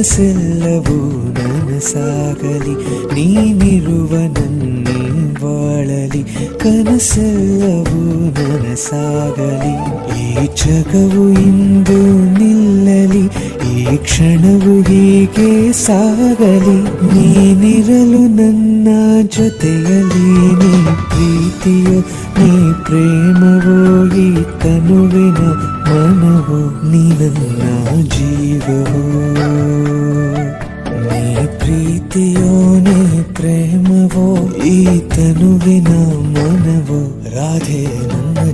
ಕನಸೆಲ್ಲವೂ ನನಸಾಗಲಿ, ನೀನಿರುವ ನನ್ನೇ ಬಾಳಲಿ. ಕನಸೆಲ್ಲವೂ ನನಸಾಗಲಿ, ಈ ಜಗವು ಇಂದು ನಿಲ್ಲಲಿ, ಈ ಕ್ಷಣವು ಹೀಗೆ ಸಾಗಲಿ. ನೀನಿರಲು ನನ್ನ ಜೊತೆಯಲ್ಲಿ, ನೀ ಪ್ರೀತಿಯೋ ನೀ ಪ್ರೇಮವೋ, ಈ ತನುವಿನ ಮನವೋ, ನೀ ನನ್ನ ಜೀವವೋ. ನೀ ಪ್ರೀತಿಯೋ ನೀ ಪ್ರೇಮವೋ, ಈ ತನುವಿನ ಮನವೋ, ರಾಧೆ ನನ್ನ